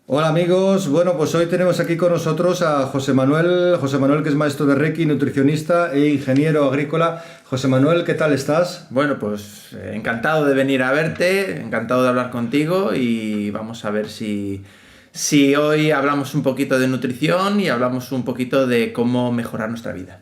Hola amigos, bueno pues hoy tenemos aquí con nosotros a José Manuel que es maestro de Reiki, nutricionista e ingeniero agrícola. José Manuel, ¿qué tal estás? Bueno, pues encantado de venir a verte, encantado de hablar contigo y vamos a ver si hoy hablamos un poquito de nutrición y hablamos un poquito de cómo mejorar nuestra vida.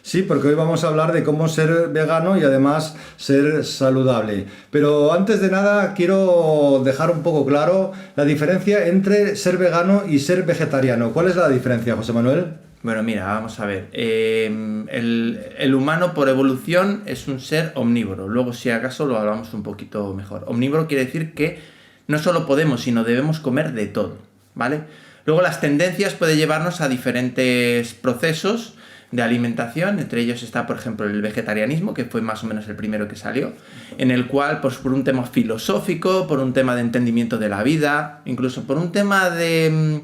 Sí, porque hoy vamos a hablar de cómo ser vegano y además ser saludable. Pero antes de nada quiero dejar un poco claro la diferencia entre ser vegano y ser vegetariano. ¿Cuál es la diferencia, José Manuel? Bueno, mira, vamos a ver. El humano por evolución es un ser omnívoro. Luego, si acaso, lo hablamos un poquito mejor. Omnívoro quiere decir que no solo podemos, sino debemos comer de todo, ¿vale? Luego, las tendencias pueden llevarnos a diferentes procesos de alimentación. Entre ellos está, por ejemplo, el vegetarianismo, que fue más o menos el primero que salió, en el cual, pues por un tema filosófico, por un tema de entendimiento de la vida, incluso por un tema de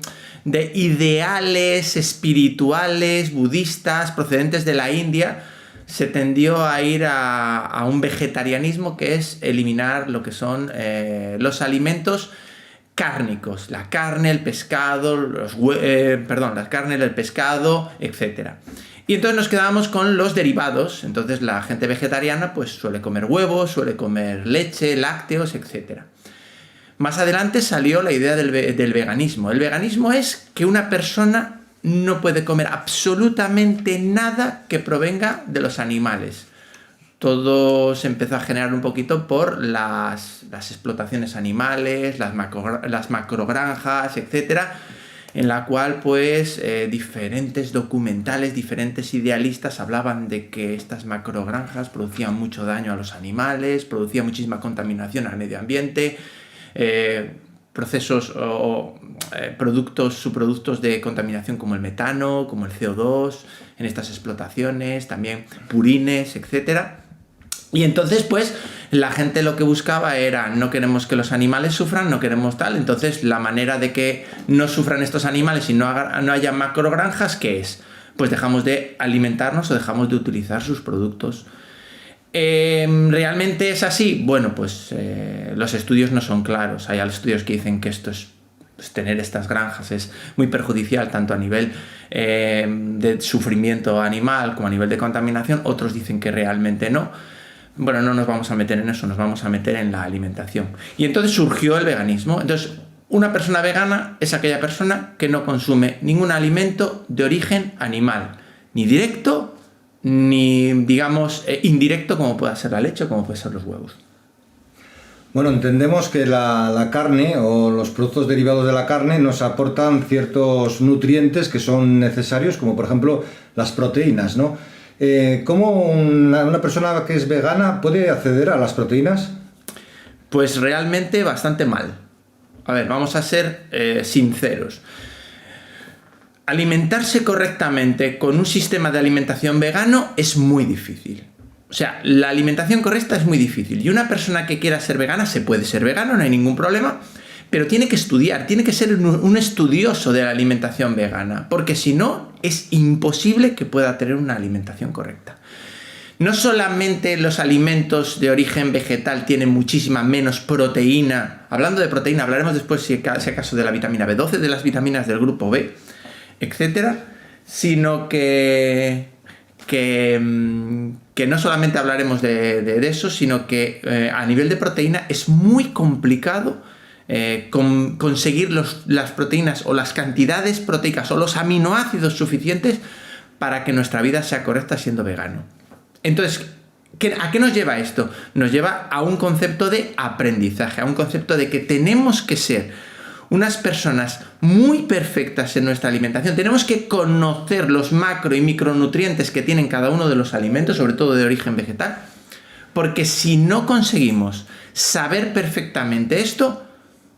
ideales espirituales, budistas, procedentes de la India, se tendió a ir a un vegetarianismo que es eliminar lo que son los alimentos cárnicos, la carne, el pescado, la carne, el pescado, etcétera. Y entonces nos quedábamos con los derivados. Entonces la gente vegetariana pues suele comer huevos, suele comer leche, lácteos, etcétera. Más adelante salió la idea del veganismo. El veganismo es que una persona no puede comer absolutamente nada que provenga de los animales. Todo se empezó a generar un poquito por las explotaciones animales, las macrogranjas, etcétera, en la cual pues diferentes documentales, diferentes idealistas hablaban de que estas macrogranjas producían mucho daño a los animales, producían muchísima contaminación al medio ambiente, procesos o subproductos de contaminación como el metano, como el CO2 en estas explotaciones, también purines, etcétera. Y entonces, pues, la gente lo que buscaba era, no queremos que los animales sufran, no queremos tal, entonces la manera de que no sufran estos animales y no haya macrogranjas, ¿qué es? Pues dejamos de alimentarnos o dejamos de utilizar sus productos. ¿Realmente es así? Bueno, pues los estudios no son claros. Hay estudios que dicen que esto es, pues, tener estas granjas es muy perjudicial tanto a nivel de sufrimiento animal como a nivel de contaminación. Otros dicen que realmente no. Bueno, no nos vamos a meter en eso, nos vamos a meter en la alimentación. Y entonces surgió el veganismo. Entonces, una persona vegana es aquella persona que no consume ningún alimento de origen animal, ni directo, ni, digamos, indirecto, como pueda ser la leche o como pueden ser los huevos. Bueno, entendemos que la carne o los productos derivados de la carne nos aportan ciertos nutrientes que son necesarios, como por ejemplo las proteínas, ¿no? ¿Cómo una persona que es vegana puede acceder a las proteínas? Pues realmente bastante mal. A ver, vamos a ser sinceros. Alimentarse correctamente con un sistema de alimentación vegano es muy difícil. O sea, la alimentación correcta es muy difícil. Y una persona que quiera ser vegana se puede ser vegano, no hay ningún problema, pero tiene que estudiar, tiene que ser un estudioso de la alimentación vegana, porque si no, es imposible que pueda tener una alimentación correcta. No solamente los alimentos de origen vegetal tienen muchísima menos proteína. Hablando de proteína, hablaremos después, si acaso, de la vitamina B12, de las vitaminas del grupo B, etcétera, sino que no solamente hablaremos de eso, sino que a nivel de proteína es muy complicado conseguir las proteínas o las cantidades proteicas o los aminoácidos suficientes para que nuestra vida sea correcta siendo vegano. Entonces, ¿a qué nos lleva esto? Nos lleva a un concepto de aprendizaje, a un concepto de que tenemos que ser unas personas muy perfectas en nuestra alimentación. Tenemos que conocer los macro y micronutrientes que tienen cada uno de los alimentos, sobre todo de origen vegetal, porque si no conseguimos saber perfectamente esto,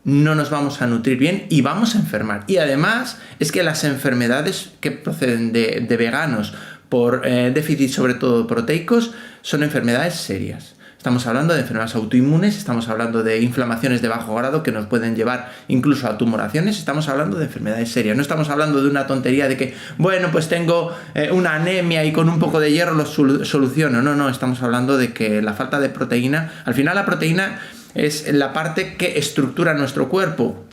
no nos vamos a nutrir bien y vamos a enfermar. Y además es que las enfermedades que proceden de veganos por déficit, sobre todo proteicos, son enfermedades serias. Estamos hablando de enfermedades autoinmunes, estamos hablando de inflamaciones de bajo grado que nos pueden llevar incluso a tumoraciones, estamos hablando de enfermedades serias. No estamos hablando de una tontería de que, bueno, pues tengo una anemia y con un poco de hierro lo soluciono. No, estamos hablando de que la falta de proteína, al final la proteína es la parte que estructura nuestro cuerpo.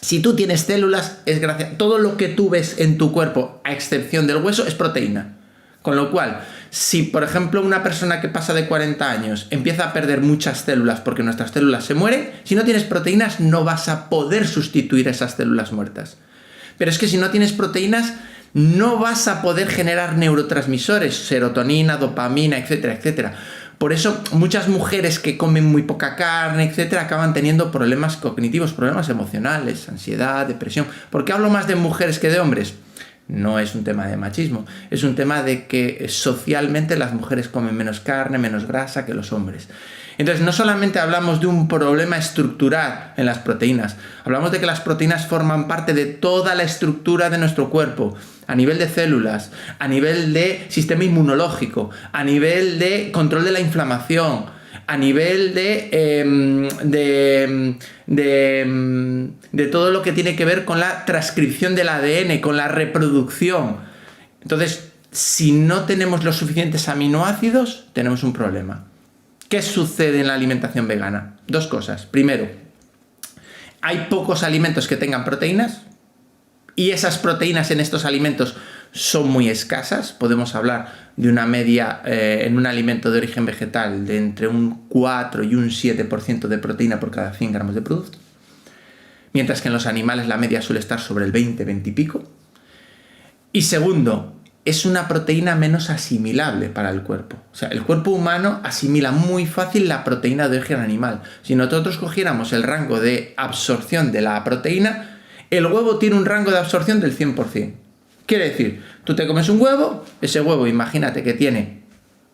Si tú tienes células, es gracias. Todo lo que tú ves en tu cuerpo, a excepción del hueso, es proteína. Con lo cual, si por ejemplo una persona que pasa de 40 años empieza a perder muchas células porque nuestras células se mueren, si no tienes proteínas no vas a poder sustituir esas células muertas. Pero es que si no tienes proteínas no vas a poder generar neurotransmisores, serotonina, dopamina, etcétera, etcétera. Por eso muchas mujeres que comen muy poca carne, etcétera, acaban teniendo problemas cognitivos, problemas emocionales, ansiedad, depresión. ¿Por qué hablo más de mujeres que de hombres? No es un tema de machismo, es un tema de que socialmente las mujeres comen menos carne, menos grasa que los hombres. Entonces, no solamente hablamos de un problema estructural en las proteínas, hablamos de que las proteínas forman parte de toda la estructura de nuestro cuerpo, a nivel de células, a nivel de sistema inmunológico, a nivel de control de la inflamación, a nivel de todo lo que tiene que ver con la transcripción del ADN, con la reproducción. Entonces, si no tenemos los suficientes aminoácidos, tenemos un problema. ¿Qué sucede en la alimentación vegana? Dos cosas. Primero, hay pocos alimentos que tengan proteínas y esas proteínas en estos alimentos son muy escasas. Podemos hablar de una media en un alimento de origen vegetal de entre un 4 y un 7% de proteína por cada 100 gramos de producto. Mientras que en los animales la media suele estar sobre el 20, 20 y pico. Y segundo, es una proteína menos asimilable para el cuerpo. O sea, el cuerpo humano asimila muy fácil la proteína de origen animal. Si nosotros cogiéramos el rango de absorción de la proteína, el huevo tiene un rango de absorción del 100%. Quiere decir, tú te comes un huevo, ese huevo imagínate que tiene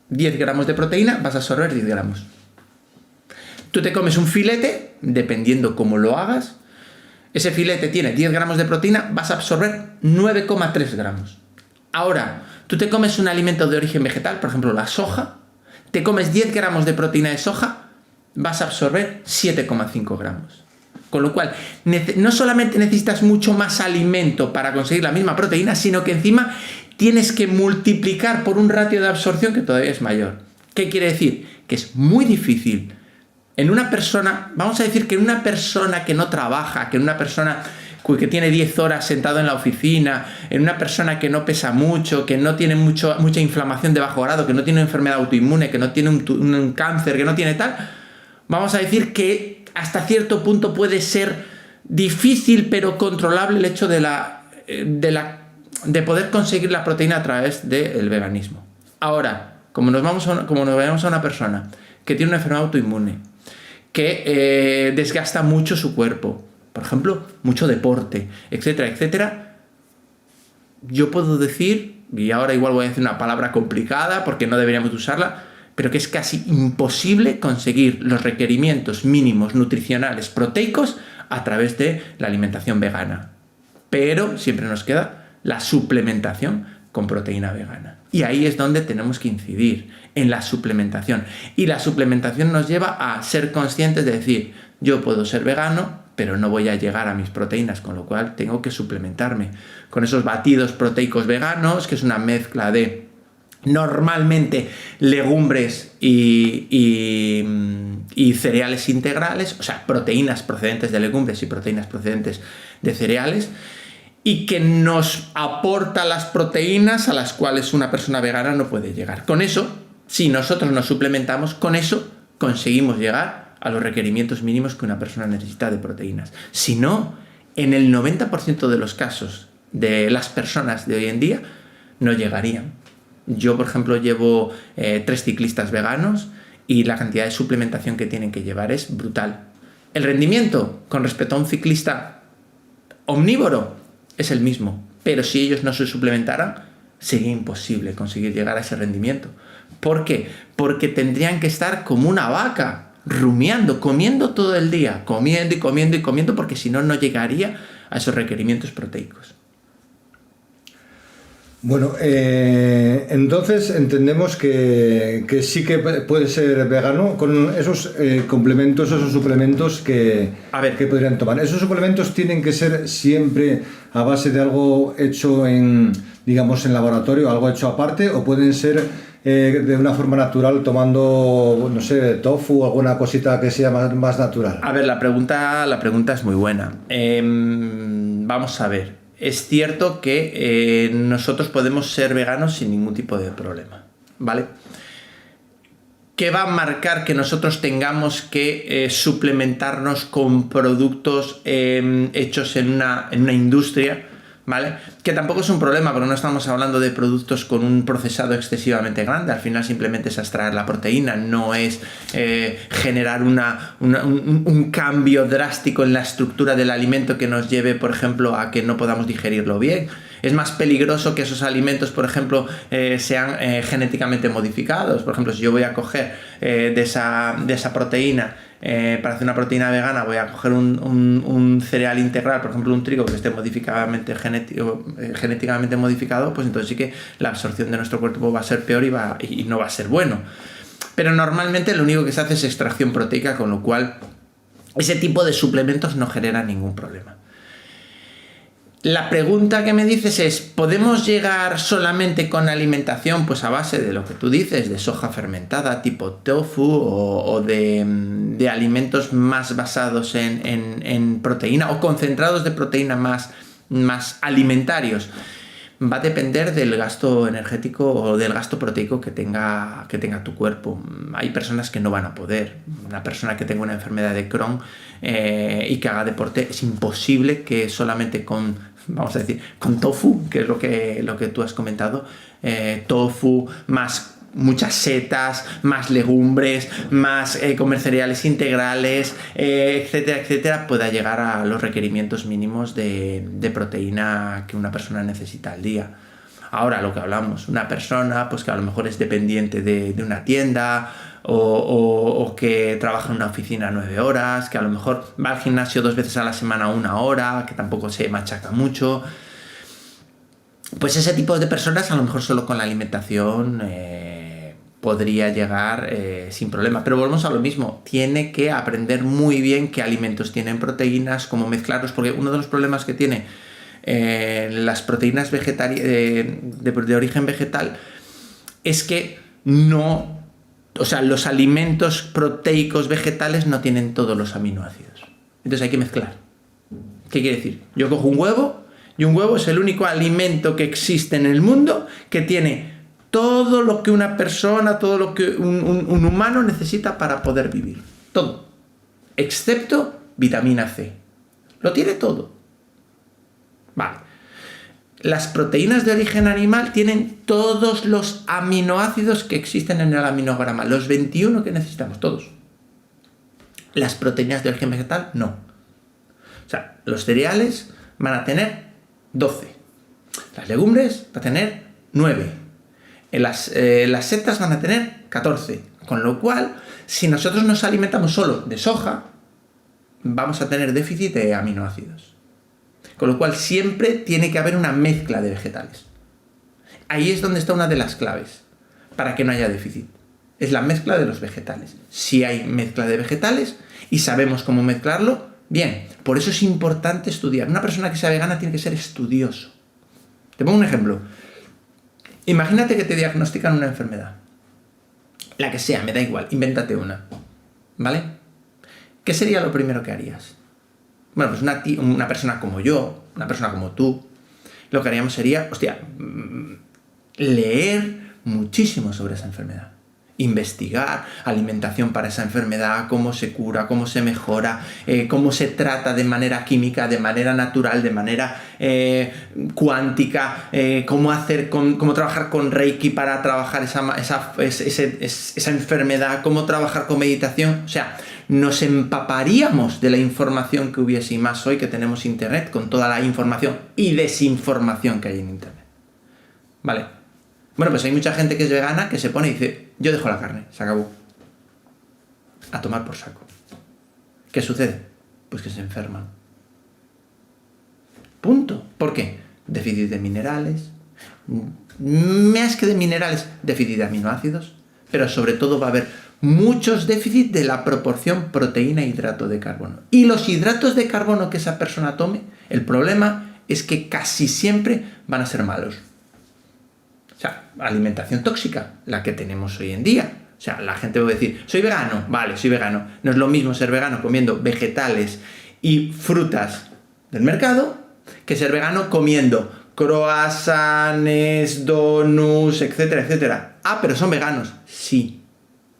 10 gramos de proteína, vas a absorber 10 gramos. Tú te comes un filete, dependiendo cómo lo hagas, ese filete tiene 10 gramos de proteína, vas a absorber 9,3 gramos. Ahora, tú te comes un alimento de origen vegetal, por ejemplo la soja, te comes 10 gramos de proteína de soja, vas a absorber 7,5 gramos. Con lo cual, no solamente necesitas mucho más alimento para conseguir la misma proteína, sino que encima tienes que multiplicar por un ratio de absorción que todavía es mayor. ¿Qué quiere decir? Que es muy difícil. En una persona, vamos a decir que en una persona que no trabaja, que en una persona que tiene 10 horas sentado en la oficina, en una persona que no pesa mucho, que no tiene mucha inflamación de bajo grado, que no tiene una enfermedad autoinmune, que no tiene un cáncer, que no tiene tal, vamos a decir que hasta cierto punto puede ser difícil pero controlable el hecho de poder conseguir la proteína a través del veganismo. Ahora, como nos vayamos a una persona que tiene una enfermedad autoinmune, que desgasta mucho su cuerpo, por ejemplo, mucho deporte, etcétera, etcétera, yo puedo decir, y ahora igual voy a decir una palabra complicada porque no deberíamos usarla, pero que es casi imposible conseguir los requerimientos mínimos nutricionales proteicos a través de la alimentación vegana. Pero siempre nos queda la suplementación con proteína vegana. Y ahí es donde tenemos que incidir, en la suplementación. Y la suplementación nos lleva a ser conscientes de decir, yo puedo ser vegano, pero no voy a llegar a mis proteínas, con lo cual tengo que suplementarme con esos batidos proteicos veganos, que es una mezcla de normalmente legumbres y cereales integrales, o sea, proteínas procedentes de legumbres y proteínas procedentes de cereales, y que nos aporta las proteínas a las cuales una persona vegana no puede llegar. Con eso, si nosotros nos suplementamos, con eso conseguimos llegar a los requerimientos mínimos que una persona necesita de proteínas. Si no, en el 90% de los casos de las personas de hoy en día no llegarían. Yo, por ejemplo, llevo 3 ciclistas veganos y la cantidad de suplementación que tienen que llevar es brutal. El rendimiento con respecto a un ciclista omnívoro es el mismo, pero si ellos no se suplementaran, sería imposible conseguir llegar a ese rendimiento. ¿Por qué? Porque tendrían que estar como una vaca, rumiando, comiendo todo el día, comiendo y comiendo y comiendo, porque si no, no llegaría a esos requerimientos proteicos. Bueno, entonces entendemos que sí que puede ser vegano con esos complementos, esos suplementos que podrían tomar. ¿Esos suplementos tienen que ser siempre a base de algo hecho en laboratorio, algo hecho aparte, o pueden ser de una forma natural tomando, no sé, tofu o alguna cosita que sea más natural? A ver, la pregunta es muy buena. Vamos a ver. Es cierto que nosotros podemos ser veganos sin ningún tipo de problema, ¿vale? ¿Qué va a marcar que nosotros tengamos que suplementarnos con productos hechos en una industria? ¿Vale? Que tampoco es un problema, porque no estamos hablando de productos con un procesado excesivamente grande. Al final simplemente es extraer la proteína, no es generar un cambio drástico en la estructura del alimento que nos lleve, por ejemplo, a que no podamos digerirlo bien. Es más peligroso que esos alimentos, por ejemplo, sean genéticamente modificados. Por ejemplo, si yo voy a coger de esa proteína, para hacer una proteína vegana, voy a coger un cereal integral, por ejemplo un trigo que esté genéticamente modificado, pues entonces sí que la absorción de nuestro cuerpo va a ser peor y no va a ser bueno. Pero normalmente lo único que se hace es extracción proteica, con lo cual ese tipo de suplementos no genera ningún problema. La pregunta que me dices es, ¿podemos llegar solamente con alimentación pues a base de lo que tú dices, de soja fermentada tipo tofu o de alimentos más basados en proteína o concentrados de proteína más alimentarios? Va a depender del gasto energético o del gasto proteico que tenga tu cuerpo. Hay personas que no van a poder. Una persona que tenga una enfermedad de Crohn y que haga deporte, es imposible que solamente con tofu, que es lo que tú has comentado, tofu más muchas setas, más legumbres, más comer cereales integrales, etcétera, etcétera, pueda llegar a los requerimientos mínimos de proteína que una persona necesita al día. Ahora, lo que hablamos, una persona pues que a lo mejor es dependiente de una tienda o que trabaja en una oficina 9 horas, que a lo mejor va al gimnasio 2 veces a la semana 1 hora, que tampoco se machaca mucho, pues ese tipo de personas a lo mejor solo con la alimentación podría llegar sin problema. Pero volvemos a lo mismo, tiene que aprender muy bien qué alimentos tienen proteínas, cómo mezclarlos, porque uno de los problemas que tiene las proteínas de origen vegetal es que los alimentos proteicos vegetales no tienen todos los aminoácidos. Entonces hay que mezclar. ¿Qué quiere decir? Yo cojo un huevo y un huevo es el único alimento que existe en el mundo que tiene todo lo que una persona, todo lo que un humano necesita para poder vivir. Todo. Excepto vitamina C. Lo tiene todo. Vale. Las proteínas de origen animal tienen todos los aminoácidos que existen en el aminograma, los 21 que necesitamos, todos. Las proteínas de origen vegetal, no. O sea, los cereales van a tener 12. Las legumbres van a tener 9. Las setas van a tener 14. Con lo cual, si nosotros nos alimentamos solo de soja, vamos a tener déficit de aminoácidos. Con lo cual siempre tiene que haber una mezcla de vegetales. Ahí es donde está una de las claves para que no haya déficit. Es la mezcla de los vegetales. Si hay mezcla de vegetales y sabemos cómo mezclarlo, bien. Por eso es importante estudiar. Una persona que sea vegana tiene que ser estudioso. Te pongo un ejemplo. Imagínate que te diagnostican una enfermedad. La que sea, me da igual. Invéntate una. ¿Vale? ¿Qué sería lo primero que harías? Bueno, pues una persona como yo, una persona como tú, lo que haríamos sería, leer muchísimo sobre esa enfermedad. Investigar alimentación para esa enfermedad, cómo se cura, cómo se mejora, cómo se trata de manera química, de manera natural, de manera cuántica, cómo trabajar con Reiki para trabajar esa enfermedad, cómo trabajar con meditación. O sea, nos empaparíamos de la información que hubiese, y más hoy que tenemos internet, con toda la información y desinformación que hay en internet. ¿Vale? Bueno, pues hay mucha gente que es vegana que se pone y dice, yo dejo la carne, se acabó. A tomar por saco. ¿Qué sucede? Pues que se enferman. Punto. ¿Por qué? Déficit de minerales. Más que de minerales, déficit de aminoácidos. Pero sobre todo va a haber muchos déficits de la proporción proteína-hidrato de carbono. Y los hidratos de carbono que esa persona tome, el problema es que casi siempre van a ser malos. O sea, alimentación tóxica, la que tenemos hoy en día. O sea, la gente puede decir, soy vegano, vale, soy vegano. No es lo mismo ser vegano comiendo vegetales y frutas del mercado que ser vegano comiendo croissants, donuts, etcétera, etcétera. Ah, pero son veganos. Sí,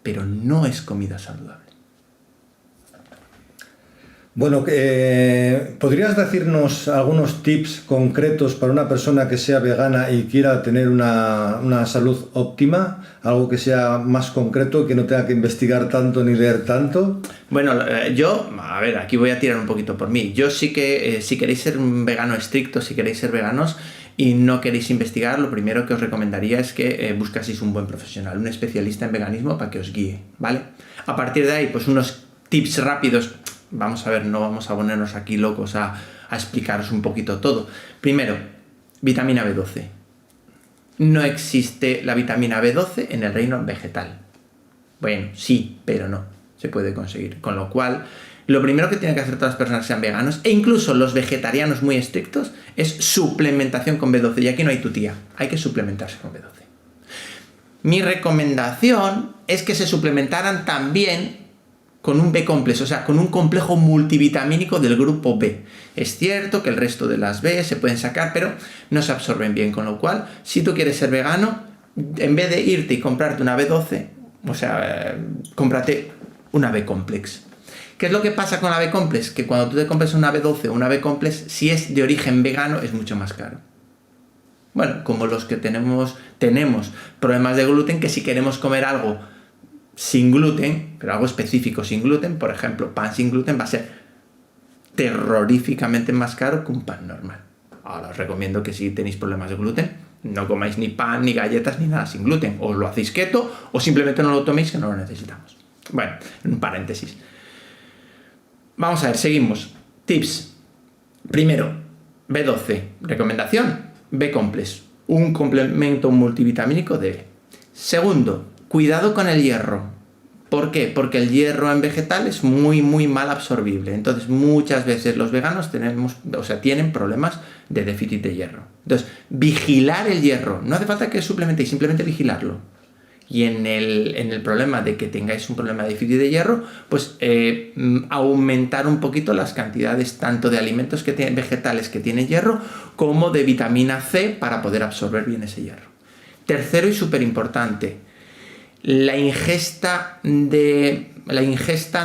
pero no es comida saludable. Bueno, ¿podrías decirnos algunos tips concretos para una persona que sea vegana y quiera tener una salud óptima? Algo que sea más concreto, que no tenga que investigar tanto ni leer tanto. Bueno, a ver, aquí voy a tirar un poquito por mí. Yo sí que, si queréis ser un vegano estricto, si queréis ser veganos y no queréis investigar, lo primero que os recomendaría es que buscaseis un buen profesional, un especialista en veganismo para que os guíe, ¿vale? A partir de ahí, pues unos tips rápidos. Vamos a ver, no vamos a ponernos aquí locos a explicaros un poquito todo. Primero, vitamina B12. No existe la vitamina B12 en el reino vegetal. Bueno, sí, pero no. Se puede conseguir. Con lo cual, lo primero que tienen que hacer todas las personas que sean veganos, e incluso los vegetarianos muy estrictos, es suplementación con B12. Y aquí no hay tutía. Hay que suplementarse con B12. Mi recomendación es que se suplementaran también con un B-complex, o sea, con un complejo multivitamínico del grupo B. Es cierto que el resto de las B se pueden sacar, pero no se absorben bien, con lo cual, si tú quieres ser vegano, en vez de irte y comprarte una B12, o sea, cómprate una B-complex. ¿Qué es lo que pasa con la B-complex? Que cuando tú te compras una B12 o una B-complex, si es de origen vegano, es mucho más caro. Bueno, como los que tenemos problemas de gluten, que si queremos comer algo sin gluten, pero algo específico sin gluten, por ejemplo, pan sin gluten va a ser terroríficamente más caro que un pan normal. Ahora os recomiendo que si tenéis problemas de gluten, no comáis ni pan, ni galletas, ni nada sin gluten. O lo hacéis keto, o simplemente no lo toméis, que no lo necesitamos. Bueno, un paréntesis. Vamos a ver, seguimos. Tips. Primero, B12. Recomendación, B-complex. Un complemento multivitamínico de B. Segundo, cuidado con el hierro. ¿Por qué? Porque el hierro en vegetal es muy, muy mal absorbible. Entonces, muchas veces los veganos tienen problemas de déficit de hierro. Entonces, vigilar el hierro. No hace falta que suplementéis, simplemente vigilarlo. Y en el problema de que tengáis un problema de déficit de hierro, pues aumentar un poquito las cantidades tanto de alimentos vegetales que tienen hierro, como de vitamina C para poder absorber bien ese hierro. Tercero y súper importante, la ingesta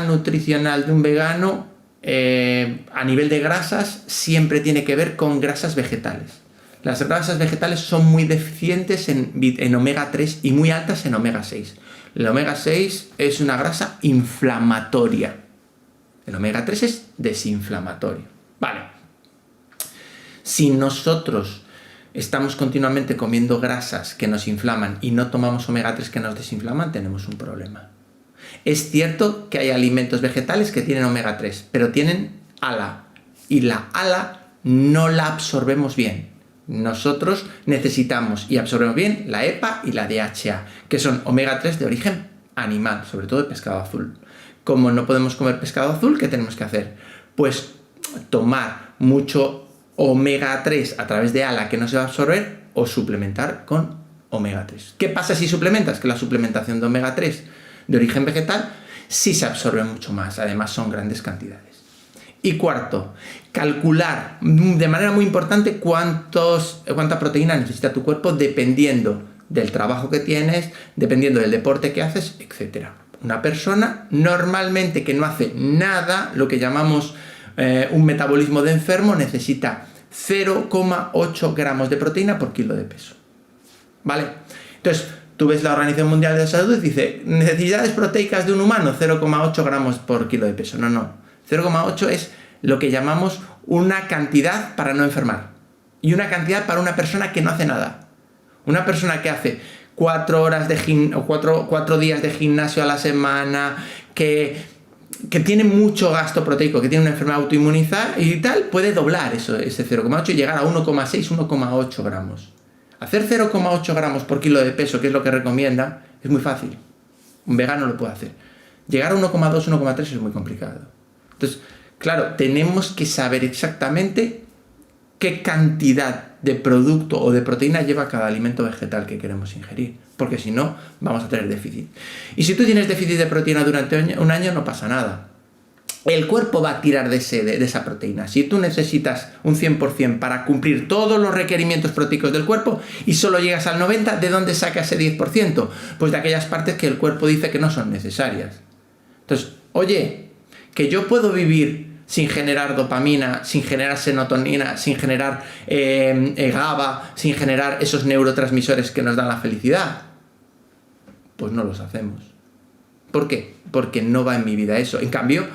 nutricional de un vegano a nivel de grasas siempre tiene que ver con grasas vegetales. Las grasas vegetales son muy deficientes en omega 3 y muy altas en omega 6. El omega 6 es una grasa inflamatoria. El omega 3 es desinflamatorio. Vale. Si nosotros estamos continuamente comiendo grasas que nos inflaman y no tomamos omega 3 que nos desinflaman, tenemos un problema. Es cierto que hay alimentos vegetales que tienen omega 3, pero tienen ALA. Y la ALA no la absorbemos bien. Nosotros necesitamos y absorbemos bien la EPA y la DHA, que son omega 3 de origen animal, sobre todo de pescado azul. Como no podemos comer pescado azul, ¿qué tenemos que hacer? Pues tomar mucho omega 3 a través de ALA que no se va a absorber o suplementar con omega 3. ¿Qué pasa si suplementas? Que la suplementación de omega 3 de origen vegetal sí se absorbe mucho más, además son grandes cantidades. Y cuarto, calcular de manera muy importante cuánta proteína necesita tu cuerpo dependiendo del trabajo que tienes, dependiendo del deporte que haces, etc. Una persona normalmente que no hace nada, lo que llamamos un metabolismo de enfermo, necesita 0,8 gramos de proteína por kilo de peso. ¿Vale? Entonces, tú ves la Organización Mundial de la Salud y dice, necesidades proteicas de un humano, 0,8 gramos por kilo de peso. No. 0,8 es lo que llamamos una cantidad para no enfermar y una cantidad para una persona que no hace nada. Una persona que hace 4 días de gimnasio a la semana, que tiene mucho gasto proteico, que tiene una enfermedad autoinmunizada y tal, puede doblar ese 0,8 y llegar a 1,6, 1,8 gramos. Hacer 0,8 gramos por kilo de peso, que es lo que recomienda, es muy fácil. Un vegano lo puede hacer. Llegar a 1,2, 1,3 es muy complicado. Entonces, claro, tenemos que saber exactamente qué cantidad de producto o de proteína lleva cada alimento vegetal que queremos ingerir, porque si no vamos a tener déficit. Y si tú tienes déficit de proteína durante un año no pasa nada. El cuerpo va a tirar de esa proteína. Si tú necesitas un 100% para cumplir todos los requerimientos proteicos del cuerpo y solo llegas al 90%, ¿de dónde saca ese 10%? Pues de aquellas partes que el cuerpo dice que no son necesarias. Entonces, oye, que yo puedo vivir sin generar dopamina, sin generar serotonina, sin generar GABA, sin generar esos neurotransmisores que nos dan la felicidad. Pues no los hacemos. ¿Por qué? Porque no va en mi vida eso. En cambio,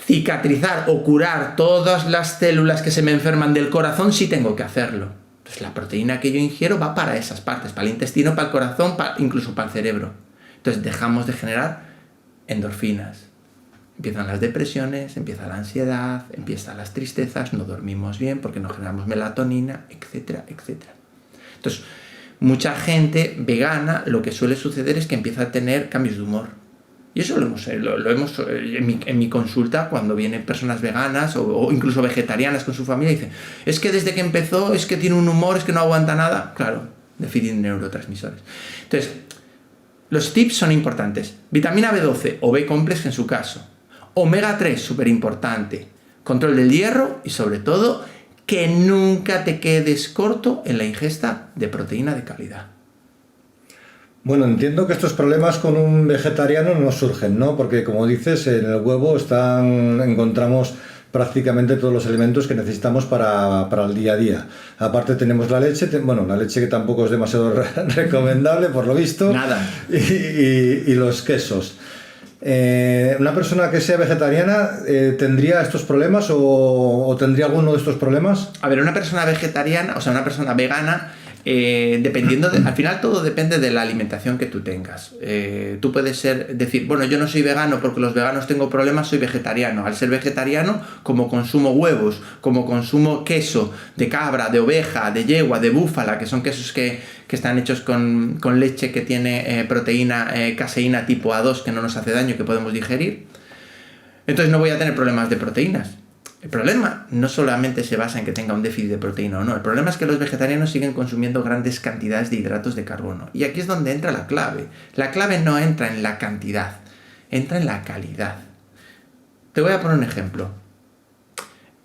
cicatrizar o curar todas las células que se me enferman del corazón sí tengo que hacerlo. Entonces la proteína que yo ingiero va para esas partes, para el intestino, para el corazón, incluso para el cerebro. Entonces dejamos de generar endorfinas. Empiezan las depresiones, empieza la ansiedad, empiezan las tristezas, no dormimos bien porque no generamos melatonina, etcétera, etcétera. Entonces, mucha gente vegana, lo que suele suceder es que empieza a tener cambios de humor. Y eso lo hemos en mi consulta, cuando vienen personas veganas o incluso vegetarianas con su familia, dicen, es que desde que empezó, es que tiene un humor, es que no aguanta nada. Claro, déficit de neurotransmisores. Entonces, los tips son importantes. Vitamina B12 o B-complex en su caso. Omega 3, súper importante. Control del hierro y sobre todo, que nunca te quedes corto en la ingesta de proteína de calidad. Bueno, entiendo que estos problemas con un vegetariano no surgen, ¿no? Porque, como dices, en el huevo encontramos prácticamente todos los elementos que necesitamos para el día a día. Aparte tenemos la leche, la leche que tampoco es demasiado recomendable, por lo visto. Nada. Y los quesos. ¿Una persona que sea vegetariana tendría estos problemas o tendría alguno de estos problemas? A ver, una persona vegetariana, o sea, una persona vegana, al final todo depende de la alimentación que tú tengas. Tú puedes decir, bueno, yo no soy vegano porque los veganos tengo problemas, soy vegetariano. Al ser vegetariano, como consumo huevos, como consumo queso de cabra, de oveja, de yegua, de búfala, que son quesos que están hechos con leche que tiene proteína, caseína tipo A2 que no nos hace daño, que podemos digerir, entonces no voy a tener problemas de proteínas. El problema no solamente se basa en que tenga un déficit de proteína o no, el problema es que los vegetarianos siguen consumiendo grandes cantidades de hidratos de carbono. Y aquí es donde entra la clave. La clave no entra en la cantidad, entra en la calidad. Te voy a poner un ejemplo.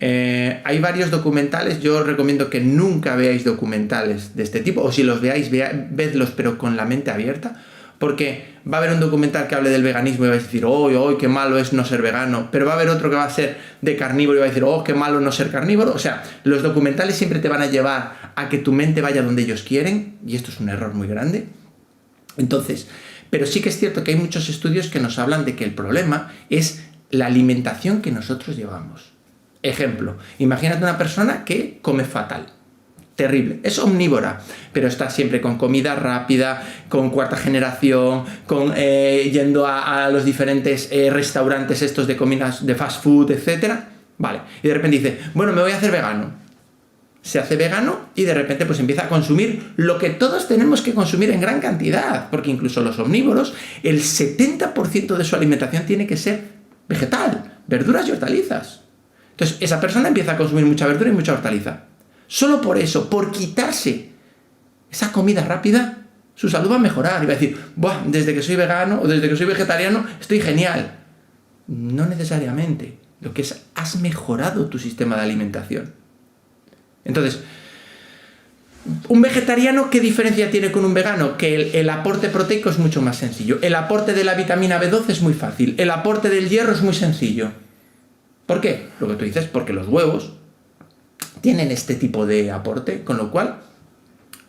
Hay varios documentales, yo os recomiendo que nunca veáis documentales de este tipo, o si los veáis, vedlos pero con la mente abierta, porque va a haber un documental que hable del veganismo y vais a decir, ¡oh, qué malo es no ser vegano! Pero va a haber otro que va a ser de carnívoro y va a decir, ¡oh, qué malo no ser carnívoro! O sea, los documentales siempre te van a llevar a que tu mente vaya donde ellos quieren, y esto es un error muy grande. Entonces, pero sí que es cierto que hay muchos estudios que nos hablan de que el problema es la alimentación que nosotros llevamos. Ejemplo, imagínate una persona que come fatal. Terrible, es omnívora, pero está siempre con comida rápida, con cuarta generación, yendo a los diferentes restaurantes estos de comidas de fast food, etc. Vale, y de repente dice, bueno, me voy a hacer vegano. Se hace vegano y de repente pues empieza a consumir lo que todos tenemos que consumir en gran cantidad, porque incluso los omnívoros, el 70% de su alimentación tiene que ser vegetal, verduras y hortalizas. Entonces esa persona empieza a consumir mucha verdura y mucha hortaliza. Solo por eso, por quitarse esa comida rápida, su salud va a mejorar. Y va a decir, buah, desde que soy vegano o desde que soy vegetariano estoy genial. No necesariamente. Lo que es, has mejorado tu sistema de alimentación. Entonces, un vegetariano, ¿qué diferencia tiene con un vegano? Que el aporte proteico es mucho más sencillo. El aporte de la vitamina B12 es muy fácil. El aporte del hierro es muy sencillo. ¿Por qué? Lo que tú dices, porque los huevos tienen este tipo de aporte, con lo cual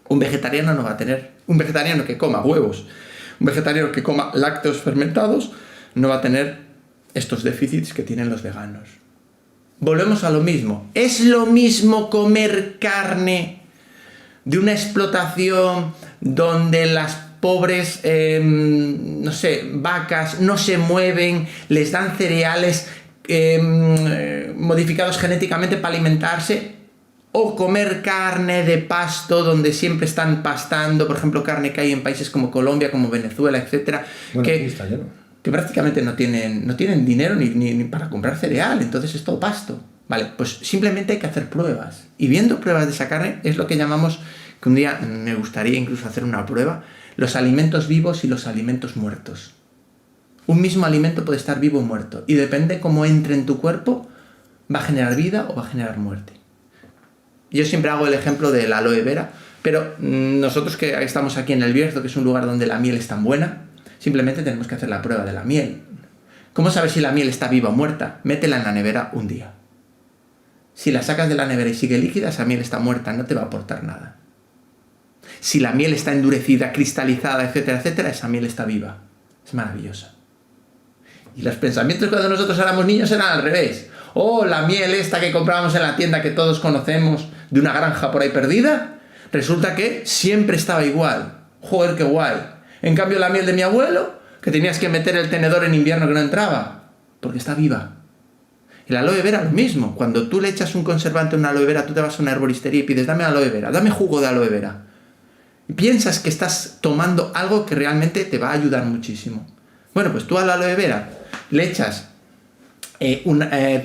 un vegetariano no va a tener, un vegetariano que coma huevos, un vegetariano que coma lácteos fermentados, no va a tener estos déficits que tienen los veganos. Volvemos a lo mismo. ¿Es lo mismo comer carne de una explotación donde las pobres, vacas no se mueven, les dan cereales modificados genéticamente para alimentarse, o comer carne de pasto donde siempre están pastando, por ejemplo, carne que hay en países como Colombia, como Venezuela, etcétera, bueno, que prácticamente no tienen dinero ni para comprar cereal, entonces es todo pasto. Vale, pues simplemente hay que hacer pruebas. Y viendo pruebas de esa carne es lo que llamamos, que un día me gustaría incluso hacer una prueba, los alimentos vivos y los alimentos muertos. Un mismo alimento puede estar vivo o muerto. Y depende cómo entre en tu cuerpo, va a generar vida o va a generar muerte. Yo siempre hago el ejemplo de la aloe vera, pero nosotros que estamos aquí en El Bierzo, que es un lugar donde la miel es tan buena, simplemente tenemos que hacer la prueba de la miel. ¿Cómo sabes si la miel está viva o muerta? Métela en la nevera un día. Si la sacas de la nevera y sigue líquida, esa miel está muerta, no te va a aportar nada. Si la miel está endurecida, cristalizada, etcétera, etcétera, esa miel está viva. Es maravillosa. Y los pensamientos cuando nosotros éramos niños eran al revés. Oh, la miel esta que comprábamos en la tienda que todos conocemos, de una granja por ahí perdida, resulta que siempre estaba igual. Joder, qué guay. En cambio, la miel de mi abuelo, que tenías que meter el tenedor en invierno que no entraba, porque está viva. El aloe vera lo mismo. Cuando tú le echas un conservante a una aloe vera, tú te vas a una herboristería y pides, dame aloe vera, dame jugo de aloe vera. Y piensas que estás tomando algo que realmente te va a ayudar muchísimo. Bueno, pues tú a la aloe vera le echas,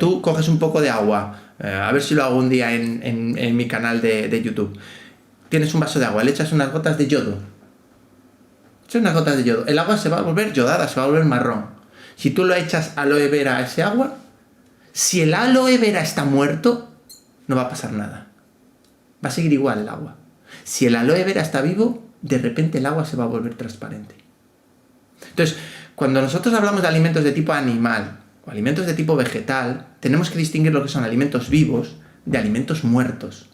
tú coges un poco de agua, a ver si lo hago un día en mi canal de YouTube. Tienes un vaso de agua, le echas unas gotas de yodo. Echas unas gotas de yodo. El agua se va a volver yodada, se va a volver marrón. Si tú lo echas aloe vera a ese agua, si el aloe vera está muerto, no va a pasar nada. Va a seguir igual el agua. Si el aloe vera está vivo, de repente el agua se va a volver transparente. Entonces, cuando nosotros hablamos de alimentos de tipo animal o alimentos de tipo vegetal, tenemos que distinguir lo que son alimentos vivos de alimentos muertos.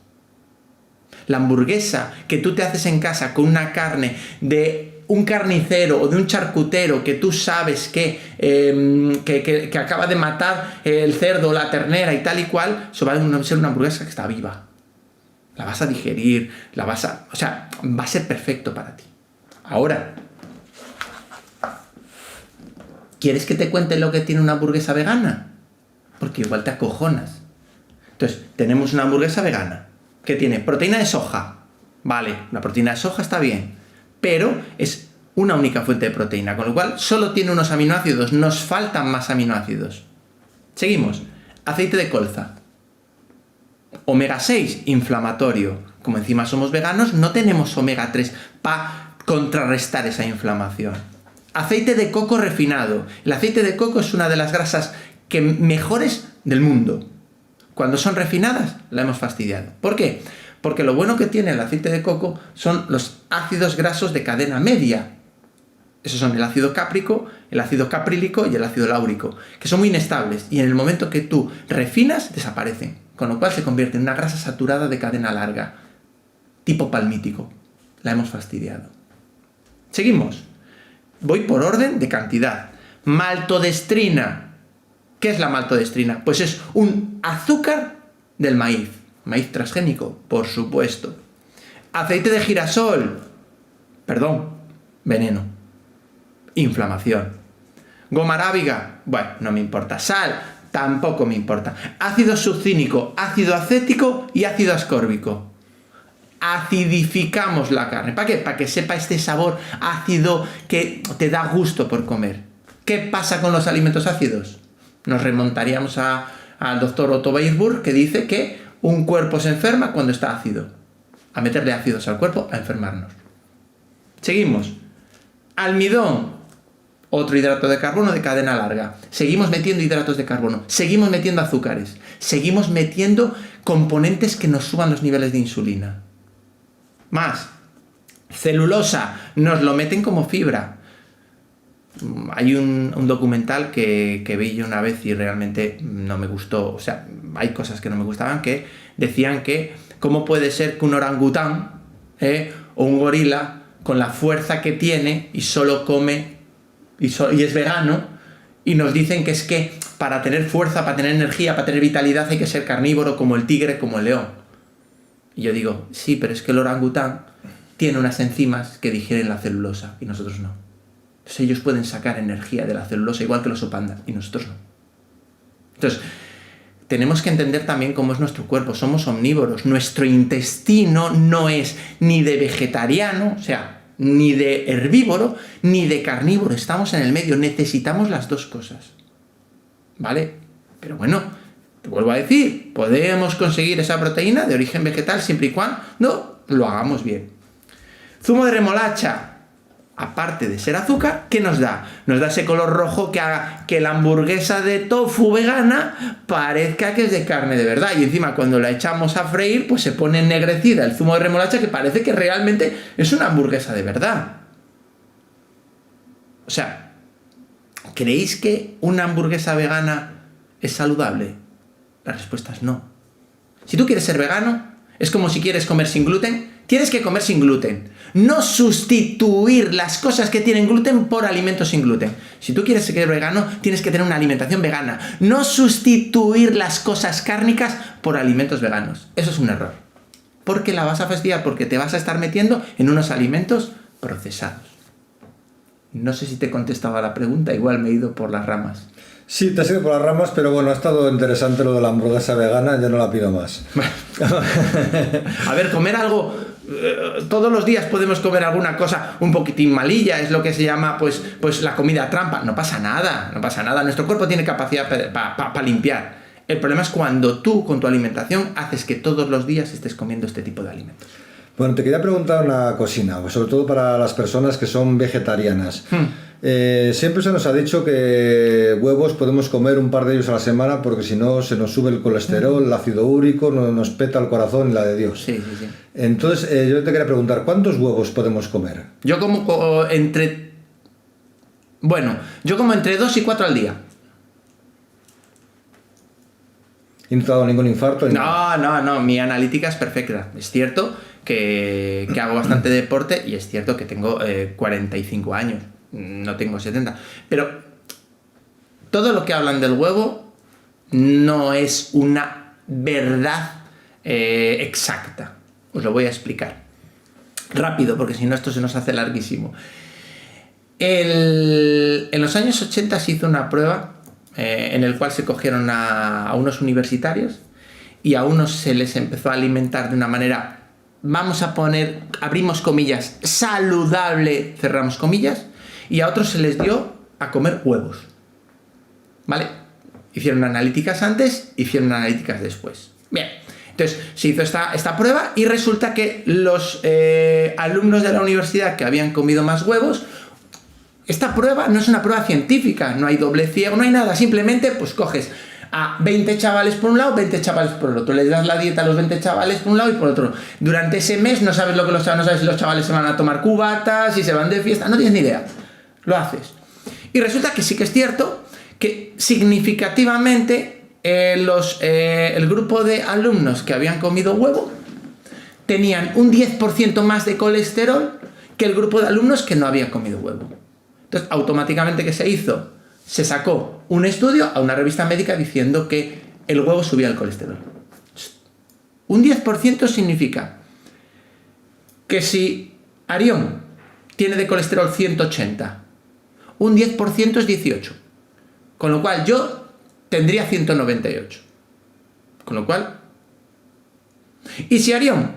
La hamburguesa que tú te haces en casa con una carne de un carnicero o de un charcutero que tú sabes que acaba de matar el cerdo o la ternera y tal y cual, eso va a ser una hamburguesa que está viva. La vas a digerir, va a ser perfecto para ti. Ahora, ¿quieres que te cuente lo que tiene una hamburguesa vegana? Porque igual te acojonas. Entonces, tenemos una hamburguesa vegana que tiene proteína de soja. Vale, la proteína de soja está bien, pero es una única fuente de proteína, con lo cual solo tiene unos aminoácidos, nos faltan más aminoácidos. Seguimos. Aceite de colza. Omega 6, inflamatorio. Como encima somos veganos, no tenemos omega 3 para contrarrestar esa inflamación. Aceite de coco refinado. El aceite de coco es una de las grasas mejores del mundo. Cuando son refinadas, la hemos fastidiado. ¿Por qué? Porque lo bueno que tiene el aceite de coco son los ácidos grasos de cadena media. Esos son el ácido cáprico, el ácido caprílico y el ácido láurico, que son muy inestables y en el momento que tú refinas, desaparecen. Con lo cual se convierte en una grasa saturada de cadena larga, tipo palmítico. La hemos fastidiado. Seguimos. Voy por orden de cantidad. Maltodestrina. ¿Qué es la maltodestrina? Pues es un azúcar del maíz. Maíz transgénico, por supuesto. Aceite de girasol. Veneno. Inflamación. Goma arábiga. Bueno, no me importa. Sal. Tampoco me importa. Ácido succínico, ácido acético y ácido ascórbico. Acidificamos la carne. ¿Para qué? Para que sepa este sabor ácido que te da gusto por comer. ¿Qué pasa con los alimentos ácidos? Nos remontaríamos al doctor Otto Warburg, que dice que un cuerpo se enferma cuando está ácido. A meterle ácidos al cuerpo, a enfermarnos. Seguimos. Almidón. Otro hidrato de carbono de cadena larga. Seguimos metiendo hidratos de carbono. Seguimos metiendo azúcares. Seguimos metiendo componentes que nos suban los niveles de insulina. Más. Celulosa. Nos lo meten como fibra. Hay un documental que vi yo una vez y realmente no me gustó. O sea, hay cosas que no me gustaban, que decían que cómo puede ser que un orangután o un gorila, con la fuerza que tiene y solo come y es vegano, y nos dicen que es que para tener fuerza, para tener energía, para tener vitalidad hay que ser carnívoro como el tigre, como el león. Y yo digo, sí, pero es que el orangután tiene unas enzimas que digieren la celulosa y nosotros no. Entonces ellos pueden sacar energía de la celulosa igual que el oso panda y nosotros no. Entonces, tenemos que entender también cómo es nuestro cuerpo. Somos omnívoros. Nuestro intestino no es ni de vegetariano, o sea, ni de herbívoro, ni de carnívoro. Estamos en el medio. Necesitamos las dos cosas. ¿Vale? Pero bueno, te vuelvo a decir, podemos conseguir esa proteína de origen vegetal siempre y cuando lo hagamos bien. Zumo de remolacha, aparte de ser azúcar, ¿qué nos da? Nos da ese color rojo que haga que la hamburguesa de tofu vegana parezca que es de carne de verdad. Y encima cuando la echamos a freír, pues se pone ennegrecida el zumo de remolacha, que parece que realmente es una hamburguesa de verdad. O sea, ¿creéis que una hamburguesa vegana es saludable? La respuesta es no. Si tú quieres ser vegano, es como si quieres comer sin gluten, tienes que comer sin gluten. No sustituir las cosas que tienen gluten por alimentos sin gluten. Si tú quieres ser vegano, tienes que tener una alimentación vegana. No sustituir las cosas cárnicas por alimentos veganos. Eso es un error. Porque la vas a fastidiar, porque te vas a estar metiendo en unos alimentos procesados. No sé si te he contestado a la pregunta, igual me he ido por las ramas. Sí, te has ido por las ramas, pero bueno, ha estado interesante lo de la hamburguesa vegana, ya no la pido más. A ver, comer algo... todos los días podemos comer alguna cosa un poquitín malilla, es lo que se llama pues la comida trampa. No pasa nada. Nuestro cuerpo tiene capacidad para limpiar. El problema es cuando tú, con tu alimentación, haces que todos los días estés comiendo este tipo de alimentos. Bueno, te quería preguntar una cosina, sobre todo para las personas que son vegetarianas. Siempre se nos ha dicho que huevos podemos comer un par de ellos a la semana porque si no se nos sube el colesterol, el ácido úrico, nos peta el corazón y la de Dios. Sí. Entonces, yo te quería preguntar, ¿cuántos huevos podemos comer? Yo como entre 2 y 4 al día. ¿Y no te ha dado ningún infarto? No, mi analítica es perfecta. Es cierto que hago bastante deporte y es cierto que tengo 45 años, no tengo 70. Pero todo lo que hablan del huevo no es una verdad exacta. Os lo voy a explicar rápido, porque si no esto se nos hace larguísimo. En los años 80 se hizo una prueba en el cual se cogieron a unos universitarios y a unos se les empezó a alimentar de una manera, vamos a poner, abrimos comillas, saludable, cerramos comillas, y a otros se les dio a comer huevos. ¿Vale? Hicieron analíticas antes, hicieron analíticas después. Bien, entonces se hizo esta prueba y resulta que los alumnos de la universidad que habían comido más huevos, esta prueba no es una prueba científica, no hay doble ciego, no hay nada, simplemente pues coges a 20 chavales por un lado, 20 chavales por el otro, les das la dieta a los 20 chavales por un lado y por otro. Durante ese mes no sabes lo que no sabes si los chavales se van a tomar cubatas, si se van de fiesta, no tienes ni idea, lo haces. Y resulta que sí que es cierto que significativamente el grupo de alumnos que habían comido huevo tenían un 10% más de colesterol que el grupo de alumnos que no habían comido huevo. Entonces, automáticamente, ¿qué se hizo? Se sacó un estudio a una revista médica diciendo que el huevo subía el colesterol. Un 10% significa que si Arión tiene de colesterol 180, un 10% es 18. Con lo cual yo tendría 198. Con lo cual... Y si Arión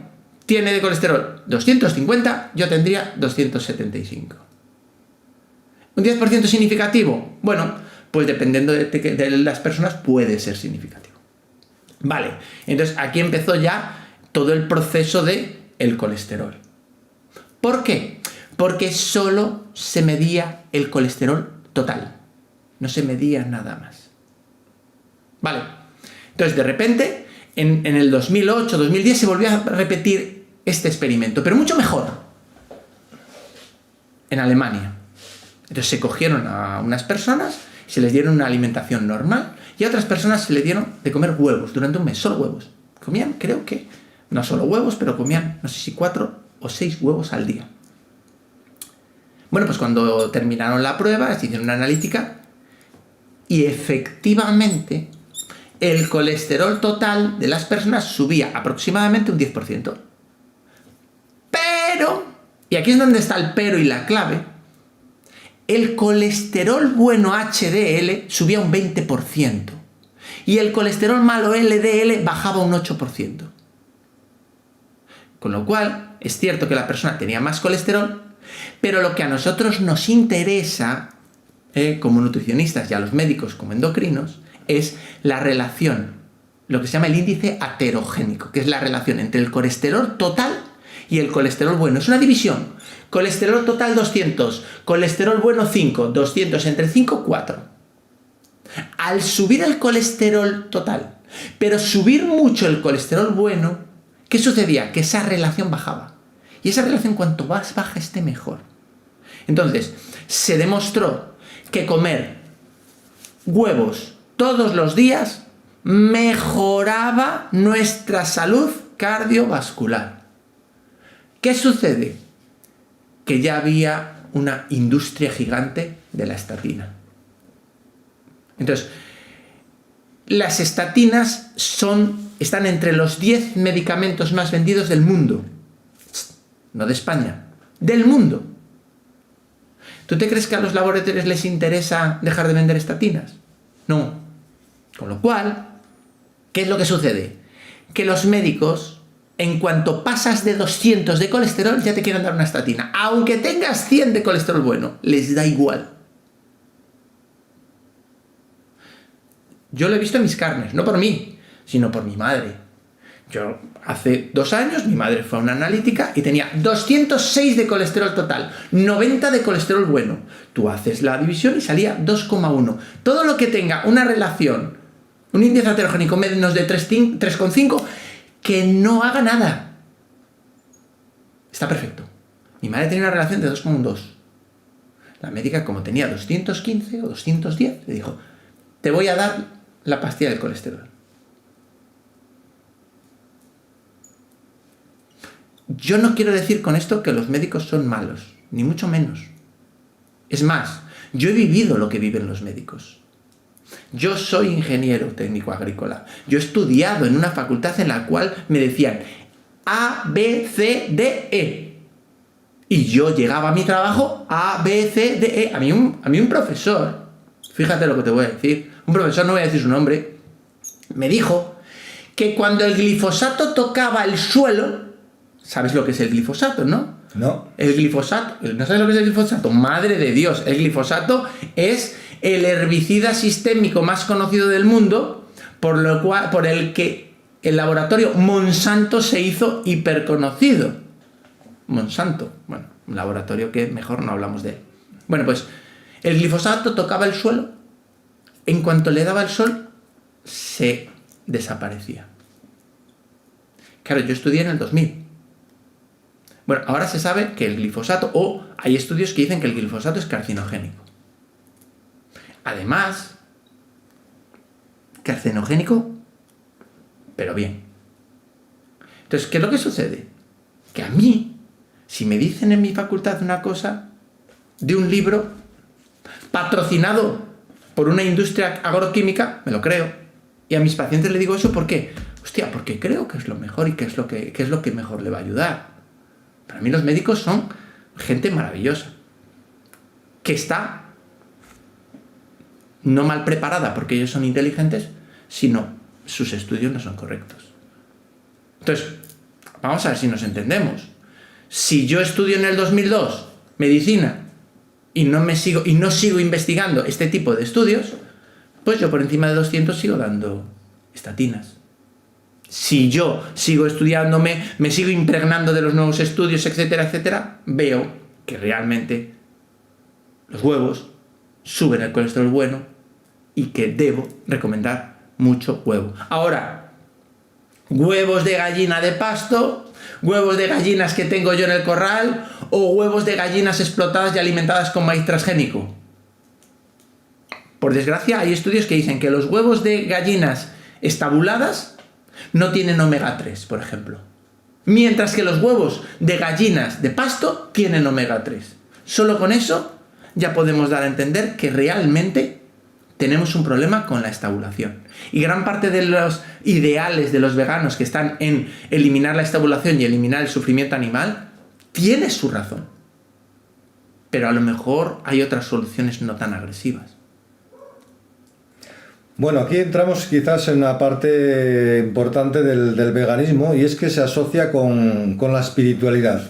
tiene de colesterol 250, yo tendría 275. ¿Un 10% significativo? Bueno, pues dependiendo de las personas puede ser significativo. Vale, entonces aquí empezó ya todo el proceso de el colesterol. ¿Por qué? Porque solo se medía el colesterol total. No se medía nada más. Vale, entonces de repente en el 2008, 2010 se volvió a repetir este experimento, pero mucho mejor. En Alemania. Entonces se cogieron a unas personas, se les dieron una alimentación normal y a otras personas se les dieron de comer huevos durante un mes, solo huevos. Comían, creo que, no solo huevos, pero comían, no sé si 4 o 6 huevos al día. Bueno, pues cuando terminaron la prueba, se hicieron una analítica y efectivamente el colesterol total de las personas subía aproximadamente un 10%. Pero, y aquí es donde está el pero y la clave, el colesterol bueno HDL subía un 20% y el colesterol malo LDL bajaba un 8%. Con lo cual, es cierto que la persona tenía más colesterol, pero lo que a nosotros nos interesa, como nutricionistas y a los médicos como endocrinos, es la relación lo que se llama el índice aterogénico, que es la relación entre el colesterol total y el colesterol bueno. Es una división. Colesterol total 200, colesterol bueno 5, 200 entre 5, 4. Al subir el colesterol total, pero subir mucho el colesterol bueno, ¿qué sucedía? Que esa relación bajaba. Y esa relación, cuanto más baja esté, mejor. Entonces, se demostró que comer huevos todos los días mejoraba nuestra salud cardiovascular. ¿Qué sucede? Que ya había una industria gigante de la estatina. Entonces, las estatinas están entre los 10 medicamentos más vendidos del mundo. No de España, del mundo. ¿Tú te crees que a los laboratorios les interesa dejar de vender estatinas? No. Con lo cual, ¿qué es lo que sucede? Que los médicos, en cuanto pasas de 200 de colesterol, ya te quieren dar una estatina. Aunque tengas 100 de colesterol bueno, les da igual. Yo lo he visto en mis carnes, no por mí, sino por mi madre. Yo, hace 2 años, mi madre fue a una analítica y tenía 206 de colesterol total, 90 de colesterol bueno. Tú haces la división y salía 2,1. Todo lo que tenga una relación, un índice aterogénico menos de 3,5, que no haga nada. Está perfecto. Mi madre tenía una relación de 2,2. La médica, como tenía 215 o 210, le dijo, te voy a dar la pastilla del colesterol. Yo no quiero decir con esto que los médicos son malos, ni mucho menos. Es más, yo he vivido lo que viven los médicos. Yo soy ingeniero técnico agrícola. Yo he estudiado en una facultad en la cual me decían A, B, C, D, E. Y yo llegaba a mi trabajo A, B, C, D, E. A mí un profesor, fíjate lo que te voy a decir, un profesor, no voy a decir su nombre, me dijo que cuando el glifosato tocaba el suelo, ¿sabes lo que es el glifosato, no? No. El glifosato, ¿no sabes lo que es el glifosato? Madre de Dios, el glifosato es el herbicida sistémico más conocido del mundo, por el que el laboratorio Monsanto se hizo hiperconocido. Monsanto, bueno, un laboratorio que mejor no hablamos de él. Bueno, pues el glifosato tocaba el suelo, en cuanto le daba el sol, se desaparecía. Claro, yo estudié en el 2000. Bueno, ahora se sabe que el glifosato, o hay estudios que dicen que el glifosato es carcinogénico. Además, carcinogénico, pero bien. Entonces, ¿qué es lo que sucede? Que a mí, si me dicen en mi facultad una cosa de un libro patrocinado por una industria agroquímica, me lo creo. Y a mis pacientes les digo eso, ¿por qué? Hostia, porque creo que es lo mejor y que es lo que mejor le va a ayudar. Para mí los médicos son gente maravillosa, que está no mal preparada porque ellos son inteligentes, sino sus estudios no son correctos. Entonces, vamos a ver si nos entendemos. Si yo estudio en el 2002 medicina y no sigo investigando este tipo de estudios, pues yo por encima de 200 sigo dando estatinas. Si yo sigo estudiándome, me sigo impregnando de los nuevos estudios, etcétera, etcétera, veo que realmente los huevos suben el colesterol bueno y que debo recomendar mucho huevo. Ahora, huevos de gallina de pasto, huevos de gallinas que tengo yo en el corral o huevos de gallinas explotadas y alimentadas con maíz transgénico. Por desgracia, hay estudios que dicen que los huevos de gallinas estabuladas no tienen omega 3, por ejemplo. Mientras que los huevos de gallinas de pasto tienen omega 3. Solo con eso ya podemos dar a entender que realmente tenemos un problema con la estabulación. Y gran parte de los ideales de los veganos que están en eliminar la estabulación y eliminar el sufrimiento animal, tiene su razón. Pero a lo mejor hay otras soluciones no tan agresivas. Bueno, aquí entramos quizás en una parte importante del veganismo, y es que se asocia con la espiritualidad.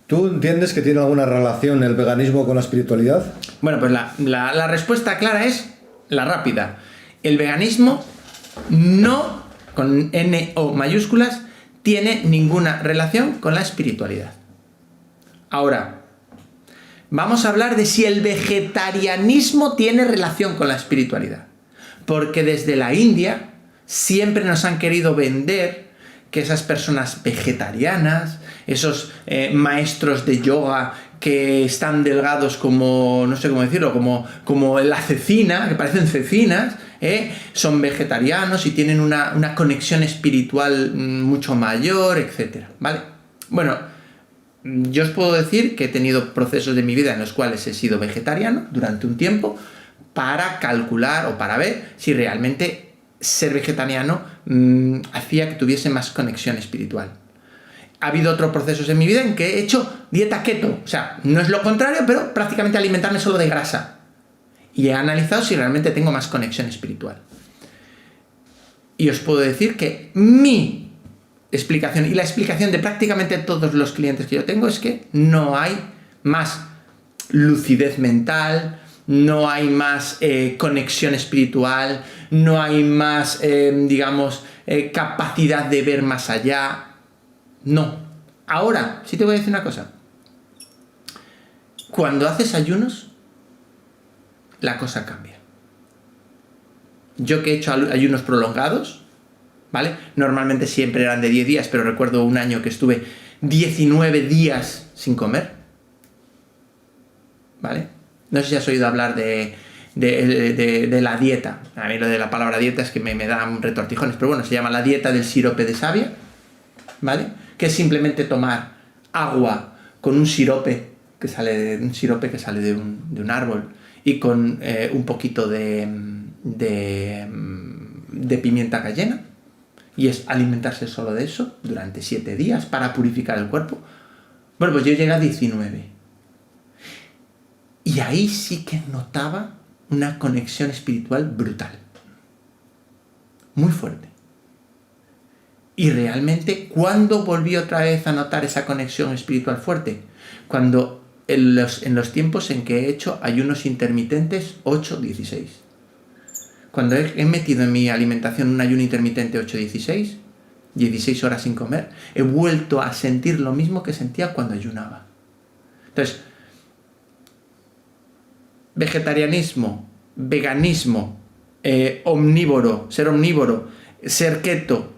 ¿Tú entiendes que tiene alguna relación el veganismo con la espiritualidad? Bueno, pues la respuesta clara es la rápida. El veganismo no con N-O mayúsculas, tiene ninguna relación con la espiritualidad. Ahora, vamos a hablar de si el vegetarianismo tiene relación con la espiritualidad. Porque desde la India siempre nos han querido vender que esas personas vegetarianas, esos maestros de yoga que están delgados como, no sé cómo decirlo, como la cecina, que parecen cecinas, son vegetarianos y tienen una conexión espiritual mucho mayor, etc. ¿Vale? Bueno, yo os puedo decir que he tenido procesos de mi vida en los cuales he sido vegetariano durante un tiempo para calcular o para ver si realmente ser vegetariano hacía que tuviese más conexión espiritual. Ha habido otros procesos en mi vida en que he hecho dieta keto, o sea, no es lo contrario, pero prácticamente alimentarme solo de grasa. Y he analizado si realmente tengo más conexión espiritual. Y os puedo decir que mi explicación y la explicación de prácticamente todos los clientes que yo tengo es que no hay más lucidez mental, no hay más conexión espiritual, no hay más, capacidad de ver más allá. No. Ahora, sí te voy a decir una cosa. Cuando haces ayunos, la cosa cambia. Yo que he hecho ayunos prolongados, ¿vale? Normalmente siempre eran de 10 días, pero recuerdo un año que estuve 19 días sin comer, ¿vale? No sé si has oído hablar de la dieta. A mí lo de la palabra dieta es que me da un retortijones, pero bueno, se llama la dieta del sirope de savia, ¿vale? Que es simplemente tomar agua con un sirope que sale de un árbol y con un poquito de pimienta cayena, y es alimentarse solo de eso durante 7 días para purificar el cuerpo. Bueno, pues yo llegué a 19 y ahí sí que notaba una conexión espiritual brutal, muy fuerte. Y realmente, ¿cuándo volví otra vez a notar esa conexión espiritual fuerte? Cuando en los tiempos en que he hecho ayunos intermitentes 8-16. Cuando he metido en mi alimentación un ayuno intermitente 8-16, 16 horas sin comer, he vuelto a sentir lo mismo que sentía cuando ayunaba. Entonces, vegetarianismo, veganismo, omnívoro, ser keto,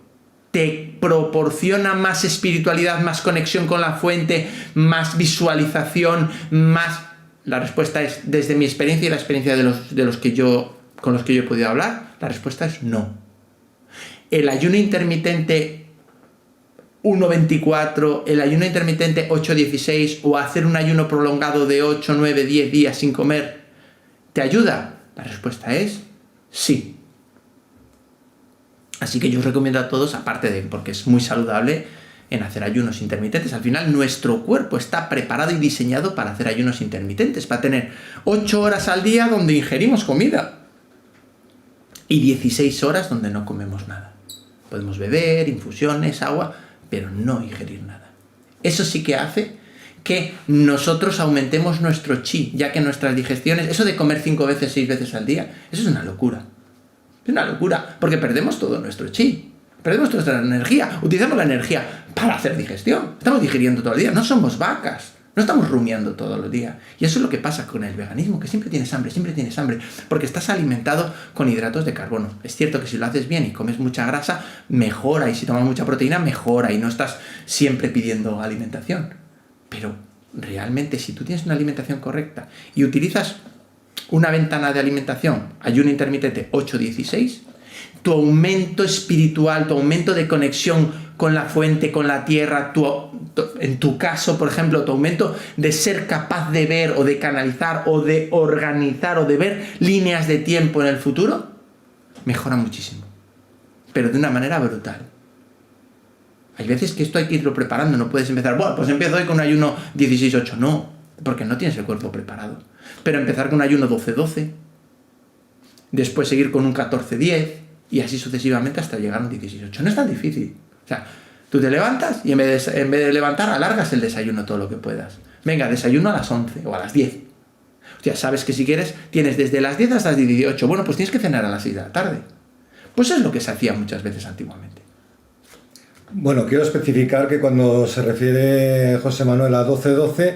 te proporciona más espiritualidad, más conexión con la fuente, más visualización, más... La respuesta es, desde mi experiencia y la experiencia con los que yo he podido hablar, la respuesta es no. El ayuno intermitente 1-24, el ayuno intermitente 8-16 o hacer un ayuno prolongado de 8, 9, 10 días sin comer, ¿te ayuda? La respuesta es sí. Así que yo os recomiendo a todos, aparte de porque es muy saludable, en hacer ayunos intermitentes. Al final nuestro cuerpo está preparado y diseñado para hacer ayunos intermitentes, para tener 8 horas al día donde ingerimos comida y 16 horas donde no comemos nada. Podemos beber, infusiones, agua, pero no ingerir nada. Eso sí que hace que nosotros aumentemos nuestro chi, ya que nuestras digestiones, eso de comer 5 veces, 6 veces al día, eso es una locura. Es una locura, porque perdemos todo nuestro chi, perdemos toda nuestra energía, utilizamos la energía para hacer digestión, estamos digiriendo todo el día, no somos vacas, no estamos rumiando todos los días. Y eso es lo que pasa con el veganismo, que siempre tienes hambre, porque estás alimentado con hidratos de carbono. Es cierto que si lo haces bien y comes mucha grasa, mejora, y si tomas mucha proteína, mejora, y no estás siempre pidiendo alimentación. Pero realmente, si tú tienes una alimentación correcta y utilizas una ventana de alimentación, ayuno intermitente 8-16, tu aumento espiritual, tu aumento de conexión con la fuente, con la tierra, en tu caso, por ejemplo, tu aumento de ser capaz de ver o de canalizar o de organizar o de ver líneas de tiempo en el futuro, mejora muchísimo, pero de una manera brutal. Hay veces que esto hay que irlo preparando, no puedes empezar, bueno, pues empiezo hoy con un ayuno 16-8, no, porque no tienes el cuerpo preparado. Pero empezar con un ayuno 12-12, después seguir con un 14-10 y así sucesivamente hasta llegar a un 16-8. No es tan difícil. O sea, tú te levantas y en vez de levantar, alargas el desayuno todo lo que puedas. Venga, desayuno a las 11 o a las 10. O sea, sabes que si quieres tienes desde las 10 hasta las 18. Bueno, pues tienes que cenar a las 6 de la tarde. Pues es lo que se hacía muchas veces antiguamente. Bueno, quiero especificar que cuando se refiere José Manuel a 12-12,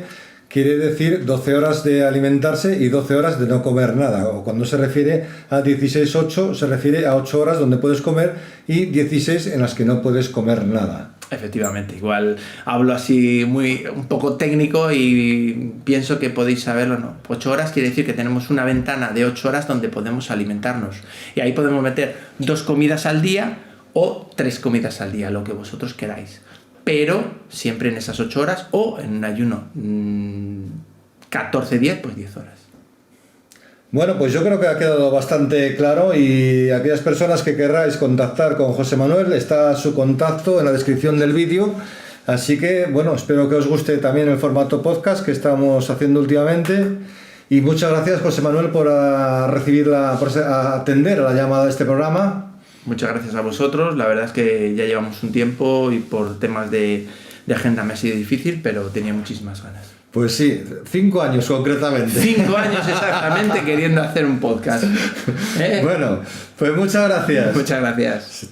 quiere decir 12 horas de alimentarse y 12 horas de no comer nada. O cuando se refiere a 16-8, se refiere a 8 horas donde puedes comer y 16 en las que no puedes comer nada. Efectivamente, igual hablo así un poco técnico y pienso que podéis saberlo, ¿no? 8 horas quiere decir que tenemos una ventana de 8 horas donde podemos alimentarnos. Y ahí podemos meter 2 comidas al día o 3 comidas al día, lo que vosotros queráis. Pero siempre en esas 8 horas o en un ayuno 14-10, pues 10 horas. Bueno, pues yo creo que ha quedado bastante claro y aquellas personas que querráis contactar con José Manuel, está su contacto en la descripción del vídeo. Así que, bueno, espero que os guste también el formato podcast que estamos haciendo últimamente. Y muchas gracias, José Manuel, por atender a la llamada de este programa. Muchas gracias a vosotros. La verdad es que ya llevamos un tiempo y por temas de agenda me ha sido difícil, pero tenía muchísimas ganas. Pues sí, 5 años concretamente. 5 años exactamente queriendo hacer un podcast. Bueno, pues muchas gracias. Muchas gracias.